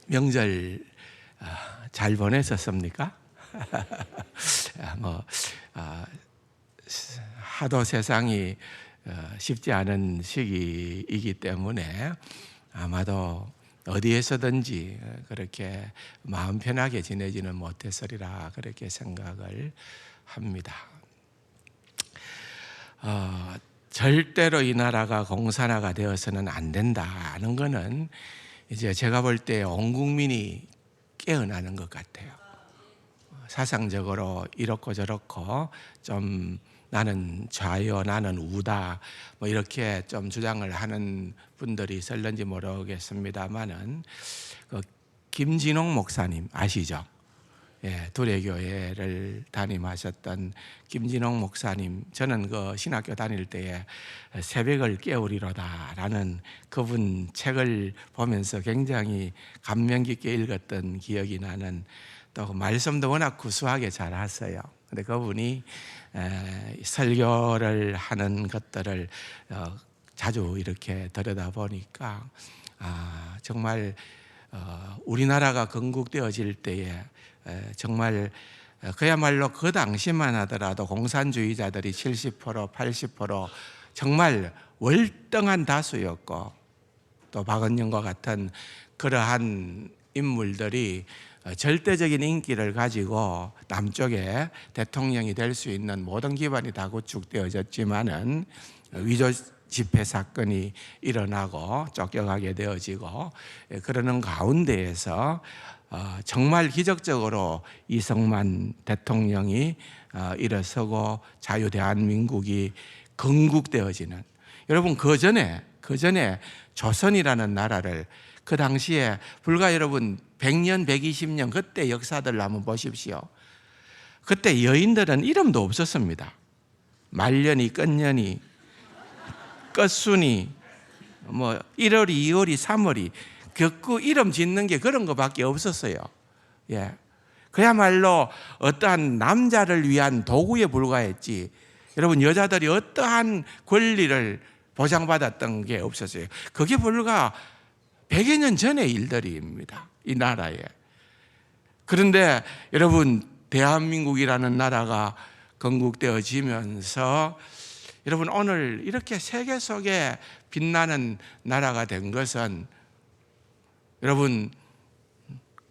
명절 잘 보내셨습니까? 하도 세상이 쉽지 않은 시기이기 때문에 아마도 어디에서든지 그렇게 마음 편하게 지내지는 못했으리라 그렇게 생각을 합니다. 절대로 이 나라가 공산화가 되어서는 안 된다는 것은 이제 제가 볼 때 온 국민이 깨어나는 것 같아요. 사상적으로 이렇고 저렇고 좀 나는 좌요, 나는 우다 뭐 이렇게 좀 주장을 하는 분들이 있을는지 모르겠습니다만은 그 김진홍 목사님 아시죠? 예, 두레교회를 담임하셨던 김진홍 목사님, 저는 그 신학교 다닐 때에 새벽을 깨우리로다라는 그분 책을 보면서 굉장히 감명 깊게 읽었던 기억이 나는, 또 말씀도 워낙 구수하게 잘 하세요. 근데 그분이 설교를 하는 것들을 자주 이렇게 들여다보니까 정말 우리나라가 건국되어질 때에 정말 그야말로 그 당시만 하더라도 공산주의자들이 70%, 80% 정말 월등한 다수였고, 또 박은영과 같은 그러한 인물들이 절대적인 인기를 가지고 남쪽에 대통령이 될 수 있는 모든 기반이 다 구축되어졌지만은 위조 집회 사건이 일어나고 쫓겨가게 되어지고 그러는 가운데에서 정말 기적적으로 이승만 대통령이 일어서고 자유대한민국이 건국되어지는, 여러분 그 전에 조선이라는 나라를 그 당시에 불과 여러분 100년 120년 그때 역사들을 한번 보십시오. 그때 여인들은 이름도 없었습니다. 말년이, 끝년이, 끝순이, 뭐 1월이, 2월이, 3월이 그 이름 짓는 게 그런 것밖에 없었어요. 예, 그야말로 어떠한 남자를 위한 도구에 불과했지, 여러분 여자들이 어떠한 권리를 보장받았던 게 없었어요. 그게 불과 100여 년 전의 일들입니다, 이 나라에. 그런데 여러분 대한민국이라는 나라가 건국되어지면서 여러분 오늘 이렇게 세계 속에 빛나는 나라가 된 것은, 여러분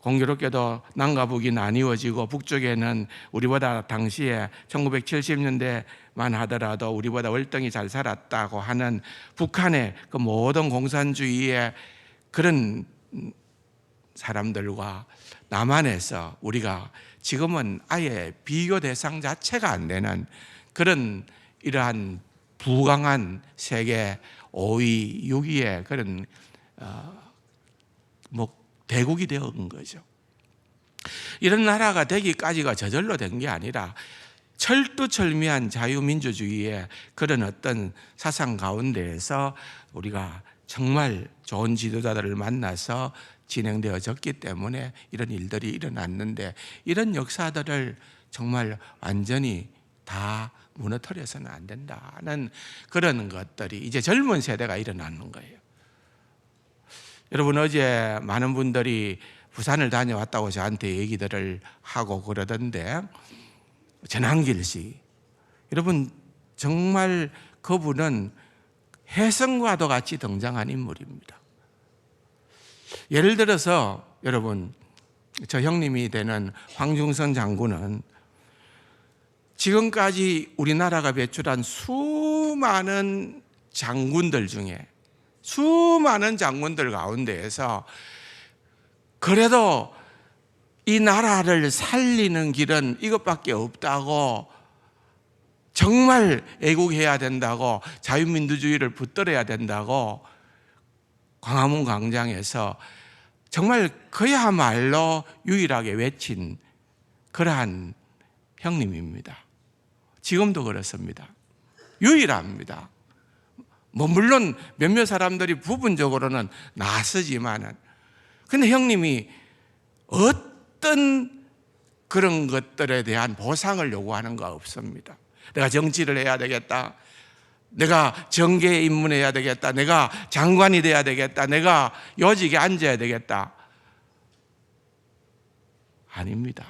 공교롭게도 남과 북이 나뉘어지고 북쪽에는 우리보다 당시에 1970년대만 하더라도 우리보다 월등히 잘 살았다고 하는 북한의 그 모든 공산주의의 그런 사람들과 남한에서 우리가 지금은 아예 비교 대상 자체가 안 되는 그런 이러한 부강한 세계 5위, 6위의 그런 대국이 되어온 거죠. 이런 나라가 되기까지가 저절로 된 게 아니라 철두철미한 자유민주주의의 그런 어떤 사상 가운데에서 우리가 정말 좋은 지도자들을 만나서 진행되어졌기 때문에 이런 일들이 일어났는데, 이런 역사들을 정말 완전히 다 무너뜨려서는 안 된다는 그런 것들이 이제 젊은 세대가 일어나는 거예요. 여러분 어제 많은 분들이 부산을 다녀왔다고 저한테 얘기들을 하고 그러던데, 전한길 씨, 여러분 정말 그분은 혜성과도 같이 등장한 인물입니다. 예를 들어서 여러분 저 형님이 되는 황중선 장군은 지금까지 우리나라가 배출한 수많은 장군들 중에, 수많은 장군들 가운데에서 그래도 이 나라를 살리는 길은 이것밖에 없다고, 정말 애국해야 된다고, 자유민주주의를 붙들어야 된다고 광화문 광장에서 정말 그야말로 유일하게 외친 그러한 형님입니다. 지금도 그렇습니다. 유일합니다. 뭐 물론 몇몇 사람들이 부분적으로는 나서지만은, 근데 형님이 어떤 그런 것들에 대한 보상을 요구하는 거 없습니다. 내가 정치를 해야 되겠다, 내가 정계에 입문해야 되겠다, 내가 장관이 돼야 되겠다, 내가 요직에 앉아야 되겠다, 아닙니다.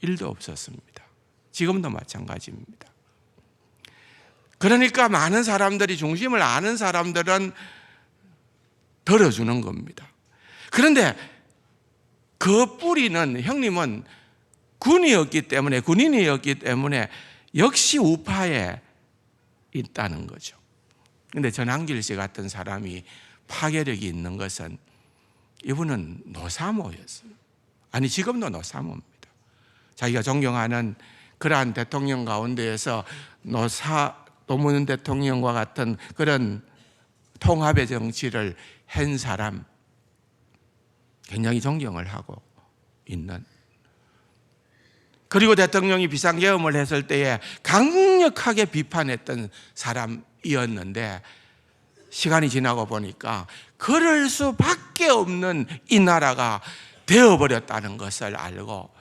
1도 없었습니다. 지금도 마찬가지입니다. 그러니까 많은 사람들이, 중심을 아는 사람들은 들어주는 겁니다. 그런데 그 뿌리는, 형님은 군인이었기 때문에 역시 우파에 있다는 거죠. 그런데 전한길 씨 같은 사람이 파괴력이 있는 것은, 이분은 노사모였어요. 아니, 지금도 노사모입니다. 자기가 존경하는 그러한 대통령 가운데에서 노무현 대통령과 같은 그런 통합의 정치를 한 사람, 굉장히 존경을 하고 있는, 그리고 대통령이 비상계엄을 했을 때에 강력하게 비판했던 사람이었는데, 시간이 지나고 보니까 그럴 수밖에 없는 이 나라가 되어버렸다는 것을 알고,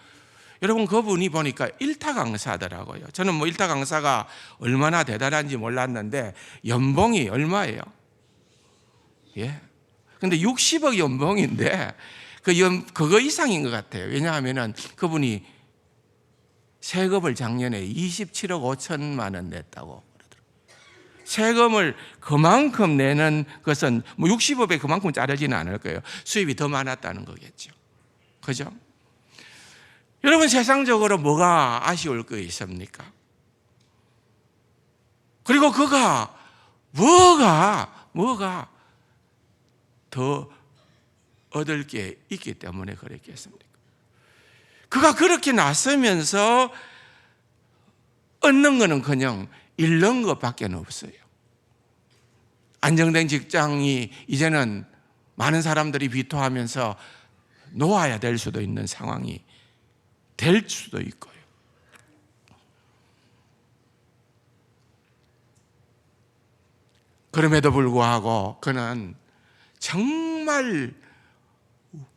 여러분, 그분이 보니까 일타 강사더라고요. 저는 뭐 일타 강사가 얼마나 대단한지 몰랐는데 연봉이 얼마예요? 예. 근데 60억 연봉인데 그거 이상인 것 같아요. 왜냐하면은 그분이 세금을 작년에 27억 5천만 원 냈다고 그러더라고요. 세금을 그만큼 내는 것은 뭐 60억에 그만큼 자르지는 않을 거예요. 수입이 더 많았다는 거겠죠. 그죠? 여러분, 세상적으로 뭐가 아쉬울 거 있습니까? 그리고 그가 뭐가 더 얻을 게 있기 때문에 그랬겠습니까? 그가 그렇게 나서면서 얻는 거는 그냥 잃는 것밖에 없어요. 안정된 직장이 이제는 많은 사람들이 비토하면서 놓아야 될 수도 있는 상황이 될 수도 있고요. 그럼에도 불구하고 그는 정말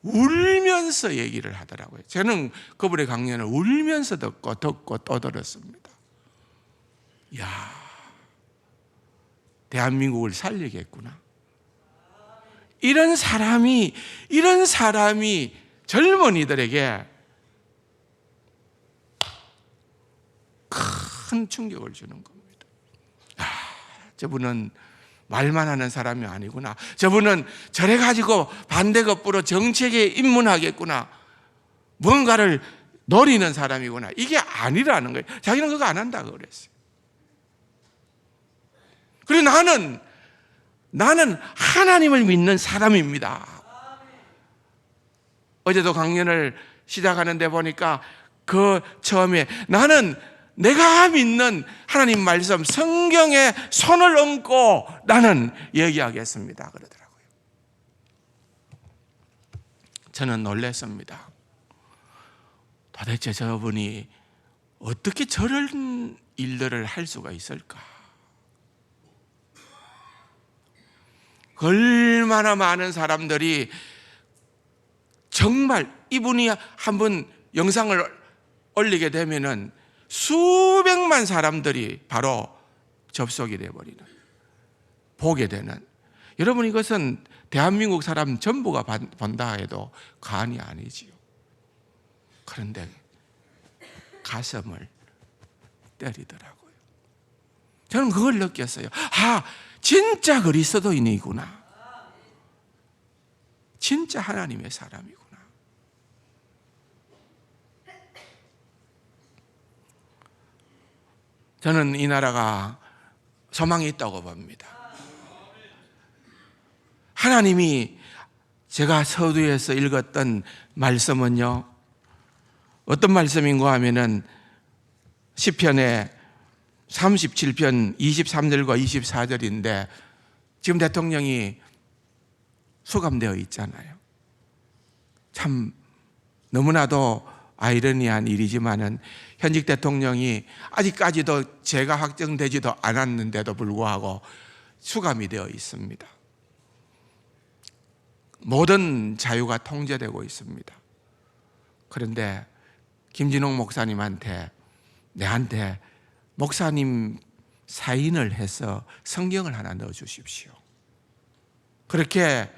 울면서 얘기를 하더라고요. 저는 그분의 강연을 울면서 듣고 또 들었습니다. 야, 대한민국을 살리겠구나. 이런 사람이 젊은이들에게 큰 충격을 주는 겁니다. 저분은 말만 하는 사람이 아니구나. 저분은 저래 가지고 반대급부로 정책에 입문하겠구나. 뭔가를 노리는 사람이구나. 이게 아니라는 거예요. 자기는 그거 안 한다고 그랬어요. 그리고 나는 하나님을 믿는 사람입니다. 어제도 강연을 시작하는데 보니까 그 처음에 나는 내가 믿는 하나님 말씀 성경에 손을 얹고 나는 얘기하겠습니다 그러더라고요. 저는 놀랐습니다. 도대체 저분이 어떻게 저런 일들을 할 수가 있을까? 얼마나 많은 사람들이, 정말 이분이 한번 영상을 올리게 되면은 수백만 사람들이 바로 접속이 되어버리는, 보게 되는. 여러분, 이것은 대한민국 사람 전부가 본다 해도 과언이 아니지요. 그런데 가슴을 때리더라고요. 저는 그걸 느꼈어요. 진짜 그리스도인이구나. 진짜 하나님의 사람이구나. 저는 이 나라가 소망이 있다고 봅니다. 하나님이, 제가 서두에서 읽었던 말씀은요, 어떤 말씀인가 하면은 시편의 37편 23절과 24절인데, 지금 대통령이 수감되어 있잖아요. 참 너무나도 아이러니한 일이지만은 현직 대통령이 아직까지도 죄가 확정되지도 않았는데도 불구하고 수감이 되어 있습니다. 모든 자유가 통제되고 있습니다. 그런데 김진홍 목사님한테, 내한테 목사님 사인을 해서 성경을 하나 넣어 주십시오. 그렇게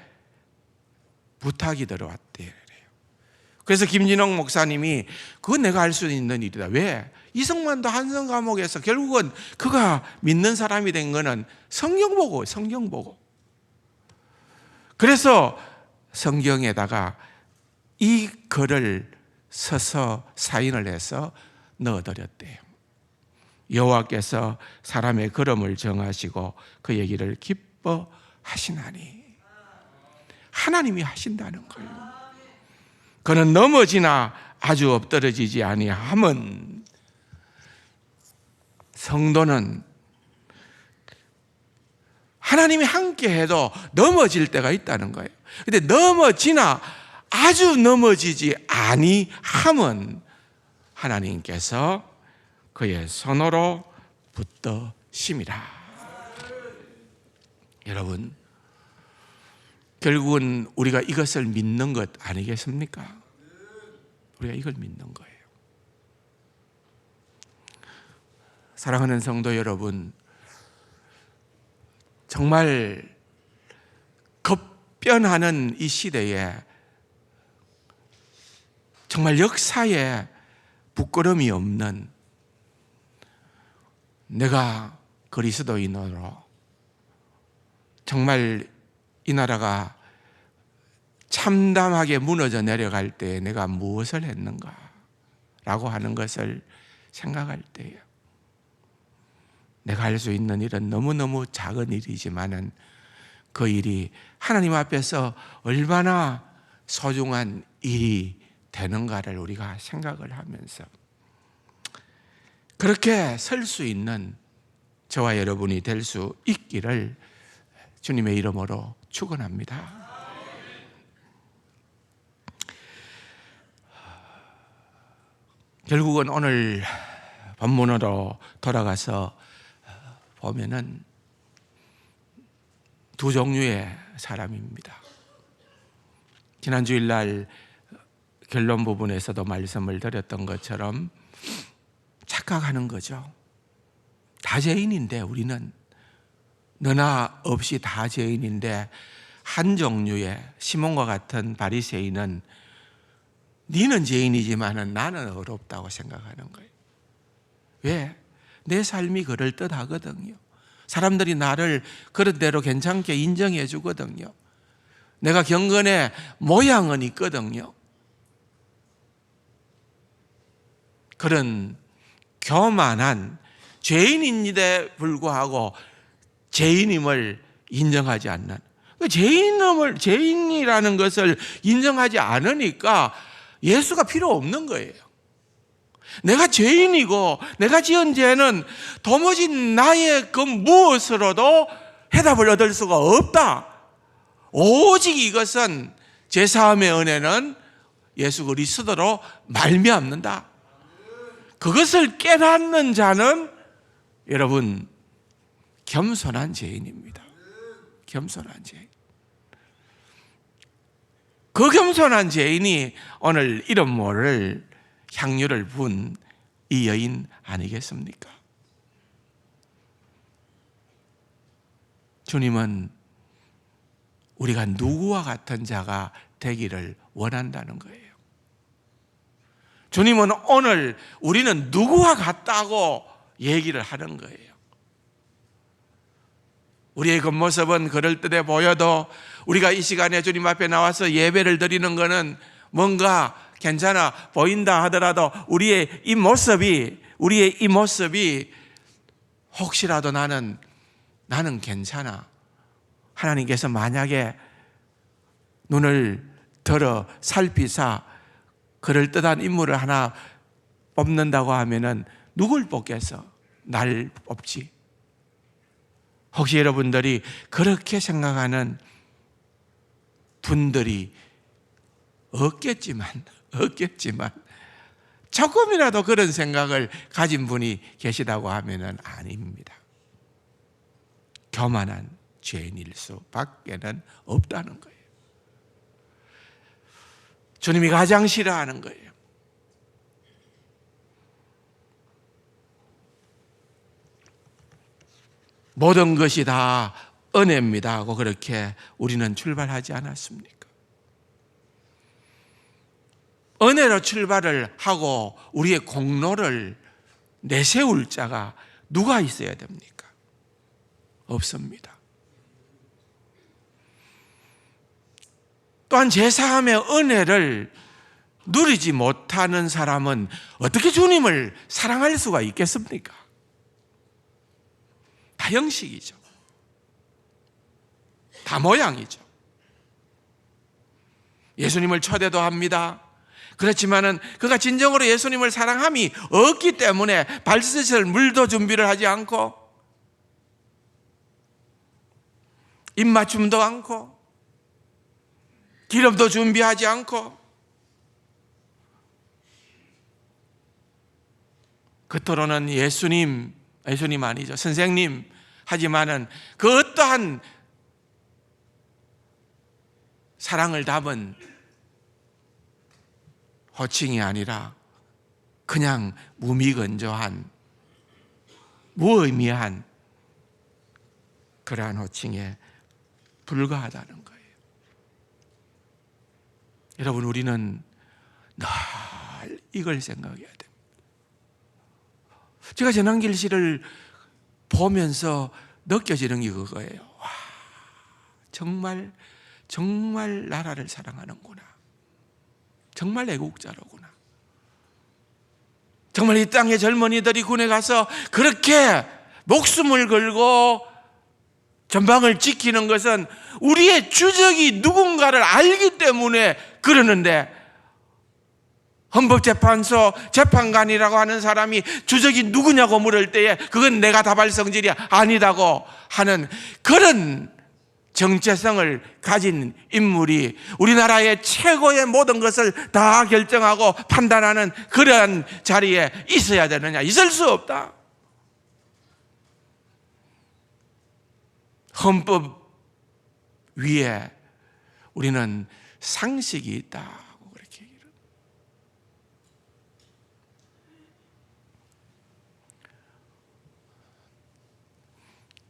부탁이 들어왔대요. 그래서 김진홍 목사님이 그건 내가 할 수 있는 일이다. 왜? 이성만도 한성 감옥에서 결국은 그가 믿는 사람이 된 거는 성경 보고. 그래서 성경에다가 이 글을 써서 사인을 해서 넣어드렸대요. 여호와께서 사람의 걸음을 정하시고 그 얘기를 기뻐하시나니. 하나님이 하신다는 거예요. 그는 넘어지나 아주 엎드러지지 아니함은, 성도는 하나님이 함께 해도 넘어질 때가 있다는 거예요. 근데 넘어지나 아주 넘어지지 아니함은 하나님께서 그의 손으로 붙드심이라. 여러분, 결국은 우리가 이것을 믿는 것 아니겠습니까? 우리가 이걸 믿는 거예요. 사랑하는 성도 여러분, 정말 급변하는 이 시대에 정말 역사에 부끄러움이 없는, 내가 그리스도인으로 정말 이 나라가 참담하게 무너져 내려갈 때 내가 무엇을 했는가 라고 하는 것을 생각할 때에 내가 할 수 있는 일은 너무너무 작은 일이지만은 그 일이 하나님 앞에서 얼마나 소중한 일이 되는가를 우리가 생각을 하면서 그렇게 설 수 있는 저와 여러분이 될 수 있기를 주님의 이름으로 축원합니다. 결국은 오늘 본문으로 돌아가서 보면은 두 종류의 사람입니다. 지난 주일날 결론 부분에서도 말씀을 드렸던 것처럼 착각하는 거죠. 다 죄인인데, 우리는 너나 없이 다 죄인인데, 한 종류의 시몬과 같은 바리새인은 니는 죄인이지만 나는 어렵다고 생각하는 거예요. 왜? 내 삶이 그럴듯하거든요. 사람들이 나를 그런 대로 괜찮게 인정해 주거든요. 내가 경건의 모양은 있거든요. 그런 교만한 죄인인데 불구하고 죄인임을 인정하지 않는, 죄인이라는 것을 인정하지 않으니까 예수가 필요 없는 거예요. 내가 죄인이고 내가 지은 죄는 도무지 나의 그 무엇으로도 해답을 얻을 수가 없다. 오직 이것은 제사함의 은혜는 예수 그리스도로 말미암는다. 그것을 깨닫는 자는 여러분 겸손한 죄인입니다. 겸손한 죄인. 그 겸손한 죄인이 오늘 이름 모를 향유를 부은 이 여인 아니겠습니까? 주님은 우리가 누구와 같은 자가 되기를 원한다는 거예요. 주님은 오늘 우리는 누구와 같다고 얘기를 하는 거예요. 우리의 겉모습은 그럴듯해 보여도 우리가 이 시간에 주님 앞에 나와서 예배를 드리는 것은 뭔가 괜찮아 보인다 하더라도 우리의 이 모습이 혹시라도 나는 괜찮아. 하나님께서 만약에 눈을 들어 살피사 그럴듯한 인물을 하나 뽑는다고 하면은 누굴 뽑겠어? 날 뽑지. 혹시 여러분들이 그렇게 생각하는 분들이 없겠지만 조금이라도 그런 생각을 가진 분이 계시다고 하면은 아닙니다. 교만한 죄인일 수밖에는 없다는 거예요. 주님이 가장 싫어하는 거예요. 모든 것이 다 은혜입니다 하고 그렇게 우리는 출발하지 않았습니까? 은혜로 출발을 하고 우리의 공로를 내세울 자가 누가 있어야 됩니까? 없습니다. 또한 제사함의 은혜를 누리지 못하는 사람은 어떻게 주님을 사랑할 수가 있겠습니까? 다 형식이죠. 다 모양이죠. 예수님을 초대도 합니다. 그렇지만은 그가 진정으로 예수님을 사랑함이 없기 때문에 발 씻을 물도 준비를 하지 않고 입맞춤도 않고 기름도 준비하지 않고 겉으로는 예수님 아니죠. 선생님 하지만은 그 어떠한 사랑을 담은 호칭이 아니라 그냥 무미건조한 무의미한 그러한 호칭에 불과하다는 거예요. 여러분, 우리는 늘 이걸 생각해야 됩니다. 제가 전환길시를 보면서 느껴지는 게 그거예요. 와, 정말 나라를 사랑하는구나. 정말 애국자로구나. 정말 이 땅의 젊은이들이 군에 가서 그렇게 목숨을 걸고 전방을 지키는 것은 우리의 주적이 누군가를 알기 때문에 그러는데, 헌법재판소 재판관이라고 하는 사람이 주적이 누구냐고 물을 때에 그건 내가 답할 성질이 아니다고 하는 그런 정체성을 가진 인물이 우리나라의 최고의 모든 것을 다 결정하고 판단하는 그러한 자리에 있어야 되느냐? 있을 수 없다. 헌법 위에 우리는 상식이 있다고 그렇게 얘기를.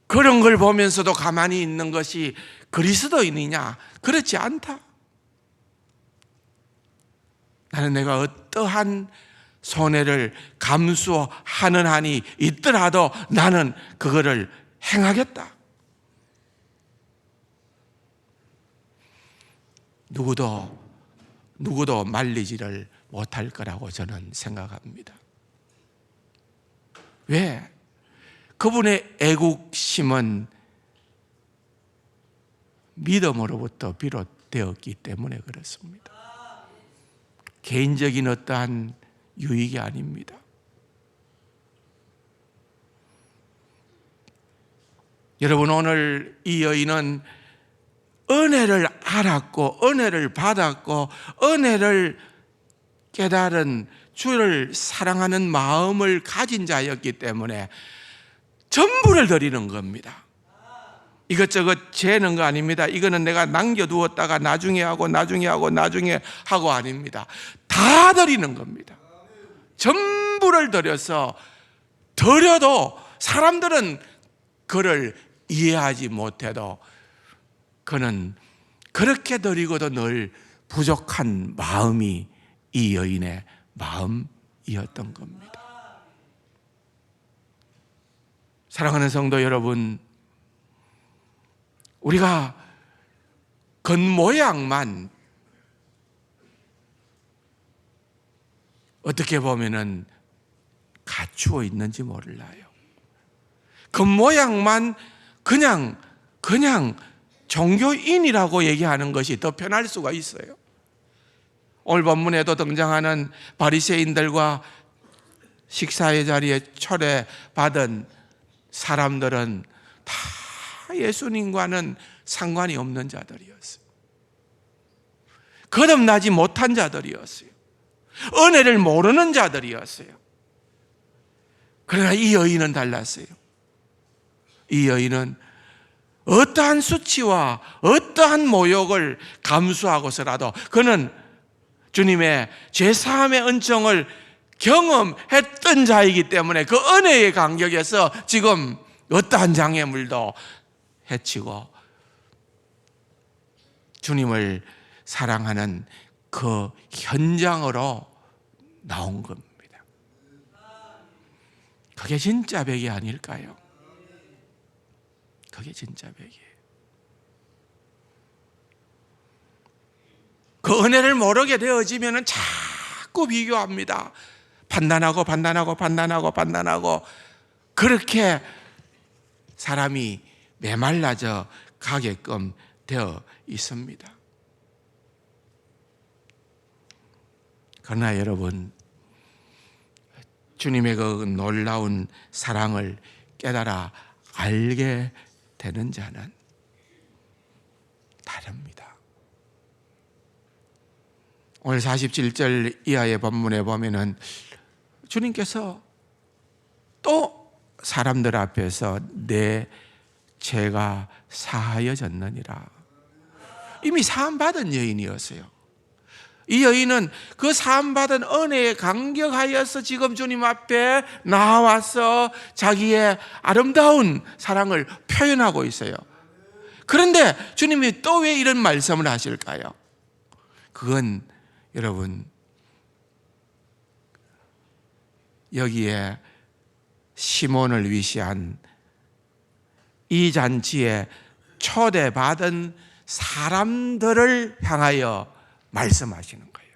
그런 걸 보면서도 가만히 있는 것이 그리스도인이냐? 그렇지 않다. 나는 내가 어떠한 손해를 감수하는 한이 있더라도 나는 그거를 행하겠다. 누구도 말리지를 못할 거라고 저는 생각합니다. 왜? 그분의 애국심은 믿음으로부터 비롯되었기 때문에 그렇습니다. 개인적인 어떠한 유익이 아닙니다. 여러분, 오늘 이 여인은 은혜를 알았고 은혜를 받았고 은혜를 깨달은 주를 사랑하는 마음을 가진 자였기 때문에 전부를 드리는 겁니다. 이것저것 재는 거 아닙니다. 이거는 내가 남겨두었다가 나중에 하고 아닙니다. 다 드리는 겁니다. 전부를 드려서, 드려도 사람들은 그를 이해하지 못해도 그는 그렇게 드리고도 늘 부족한 마음이 이 여인의 마음이었던 겁니다. 사랑하는 성도 여러분, 우리가 겉모양만 어떻게 보면은 갖추어 있는지 몰라요. 겉모양만 그냥 종교인이라고 얘기하는 것이 더 편할 수가 있어요. 오늘 본문에도 등장하는 바리새인들과 식사의 자리에 초대받은 사람들은 다 예수님과는 상관이 없는 자들이었어요. 거듭나지 못한 자들이었어요. 은혜를 모르는 자들이었어요. 그러나 이 여인은 달랐어요. 이 여인은 어떠한 수치와 어떠한 모욕을 감수하고서라도 그는 주님의 죄사함의 은총을 경험했던 자이기 때문에 그 은혜의 간격에서 지금 어떠한 장애물도 해치고 주님을 사랑하는 그 현장으로 나온 겁니다. 그게 진짜 백이 아닐까요? 그게 진짜 백이에요. 그 은혜를 모르게 되어지면 자꾸 비교합니다. 판단하고 그렇게 사람이 메말라져 가게끔 되어 있습니다. 그러나 여러분, 주님의 그 놀라운 사랑을 깨달아 알게 되는 자는 다릅니다. 오늘 47절 이하의 본문에 보면은 주님께서 또 사람들 앞에서 내 죄가 사하여졌느니라. 이미 사함받은 여인이었어요. 이 여인은 그 사함받은 은혜에 감격하여서 지금 주님 앞에 나와서 자기의 아름다운 사랑을 표현하고 있어요. 그런데 주님이 또 왜 이런 말씀을 하실까요? 그건 여러분, 여기에 시몬을 위시한 이 잔치에 초대받은 사람들을 향하여 말씀하시는 거예요.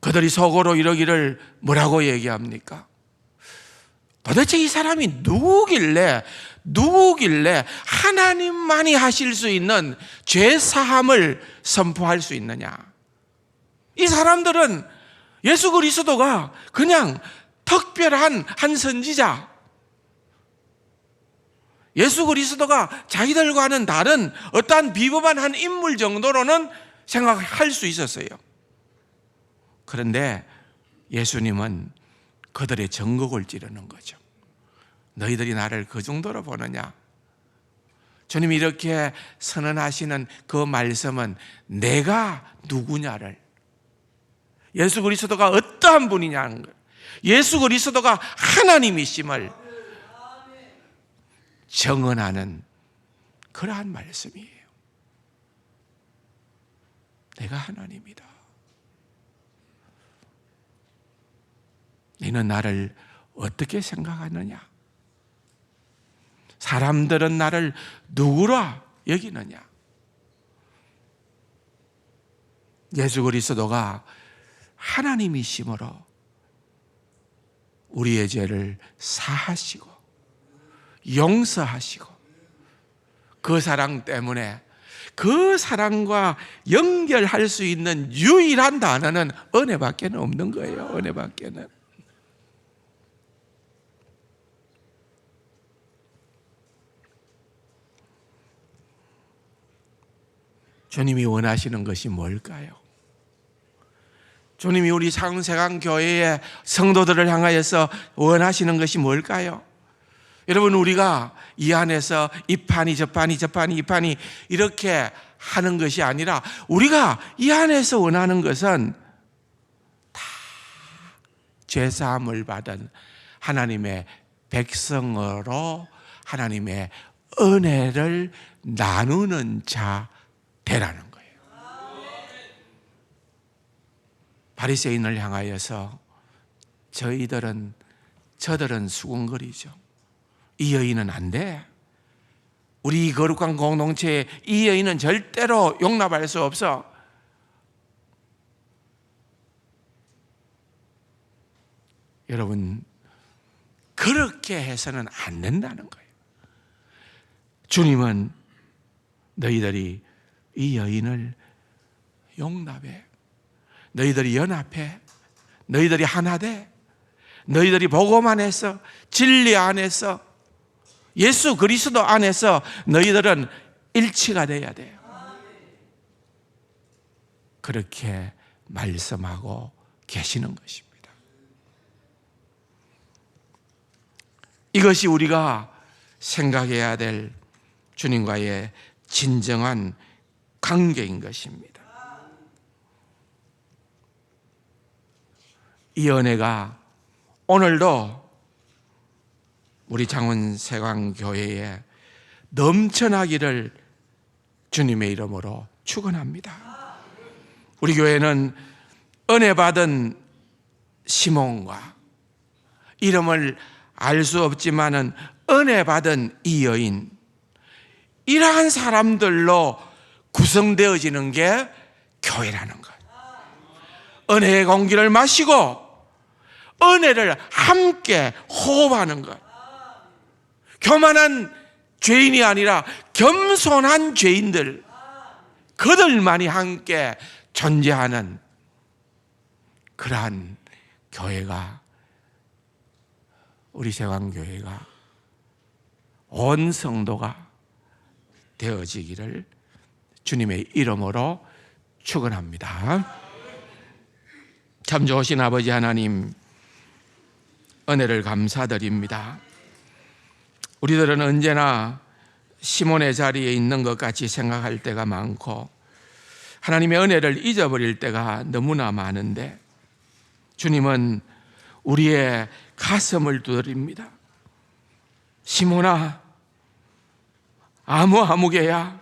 그들이 속으로 이러기를 뭐라고 얘기합니까? 도대체 이 사람이 누구길래 하나님만이 하실 수 있는 죄 사함을 선포할 수 있느냐? 이 사람들은 예수 그리스도가 그냥 특별한 한 선지자, 예수 그리스도가 자기들과는 다른 어떠한 비범한 한 인물 정도로는 생각할 수 있었어요. 그런데 예수님은 그들의 전곡을 찌르는 거죠. 너희들이 나를 그 정도로 보느냐? 주님이 이렇게 선언하시는 그 말씀은 내가 누구냐를, 예수 그리스도가 어떠한 분이냐는 걸, 예수 그리스도가 하나님이심을 정언하는 그러한 말씀이에요. 내가 하나님이다. 너는 나를 어떻게 생각하느냐? 사람들은 나를 누구라 여기느냐? 예수 그리스도가 하나님이심으로 우리의 죄를 사하시고 용서하시고 그 사랑 때문에 그 사랑과 연결할 수 있는 유일한 단어는 은혜밖에 없는 거예요. 은혜밖에는. 주님이 원하시는 것이 뭘까요? 주님이 우리 창세강 교회의 성도들을 향하여서 원하시는 것이 뭘까요? 여러분, 우리가 이 안에서 이 판이 저 판이 이 판이 이렇게 하는 것이 아니라 우리가 이 안에서 원하는 것은 다 죄사함을 받은 하나님의 백성으로 하나님의 은혜를 나누는 자 되라는 거예요. 바리새인을 향하여서 저들은 수군거리죠. 이 여인은 안 돼. 우리 거룩한 공동체에 이 여인은 절대로 용납할 수 없어. 여러분, 그렇게 해서는 안 된다는 거예요. 주님은 너희들이 이 여인을 용납해, 너희들이 연합해, 너희들이 하나 돼, 너희들이 복음 안에서, 진리 안에서, 예수 그리스도 안에서 너희들은 일치가 돼야 돼요. 그렇게 말씀하고 계시는 것입니다. 이것이 우리가 생각해야 될 주님과의 진정한 관계인 것입니다. 이 은혜가 오늘도 우리 장원세광교회에 넘쳐나기를 주님의 이름으로 축원합니다. 우리 교회는 은혜 받은 시몬과 이름을 알 수 없지만은 은혜 받은 이 여인, 이러한 사람들로 구성되어지는 게 교회라는 것. 은혜의 공기를 마시고 은혜를 함께 호흡하는 것. 교만한 죄인이 아니라 겸손한 죄인들, 그들만이 함께 존재하는 그러한 교회가, 우리 세강교회가 온 성도가 되어지기를 주님의 이름으로 축원합니다. 참 좋으신 아버지 하나님, 은혜를 감사드립니다. 우리들은 언제나 시몬의 자리에 있는 것 같이 생각할 때가 많고 하나님의 은혜를 잊어버릴 때가 너무나 많은데, 주님은 우리의 가슴을 두드립니다. 시몬아, 아무개야,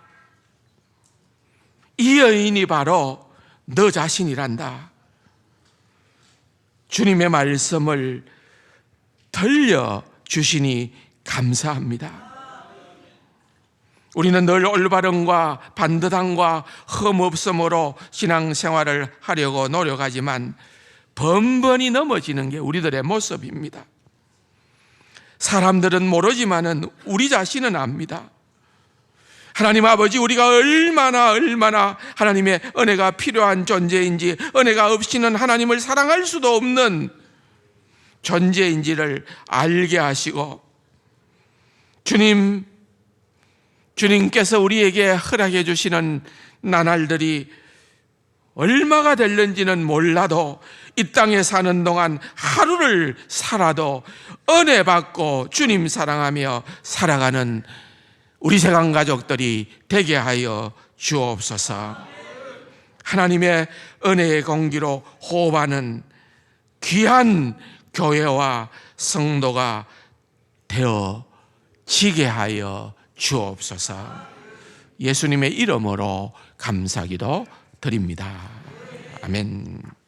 이 여인이 바로 너 자신이란다. 주님의 말씀을 들려주시니 감사합니다. 우리는 늘 올바름과 반듯함과 흠없음으로 신앙생활을 하려고 노력하지만 번번이 넘어지는 게 우리들의 모습입니다. 사람들은 모르지만은 우리 자신은 압니다. 하나님 아버지, 우리가 얼마나 하나님의 은혜가 필요한 존재인지, 은혜가 없이는 하나님을 사랑할 수도 없는 존재인지를 알게 하시고, 주님께서 우리에게 허락해 주시는 나날들이 얼마가 될는지는 몰라도 이 땅에 사는 동안 하루를 살아도 은혜 받고 주님 사랑하며 살아가는 우리 세강 가족들이 되게 하여 주옵소서. 하나님의 은혜의 공기로 호흡하는 귀한 교회와 성도가 되어지게 하여 주옵소서. 예수님의 이름으로 감사기도 드립니다. 아멘.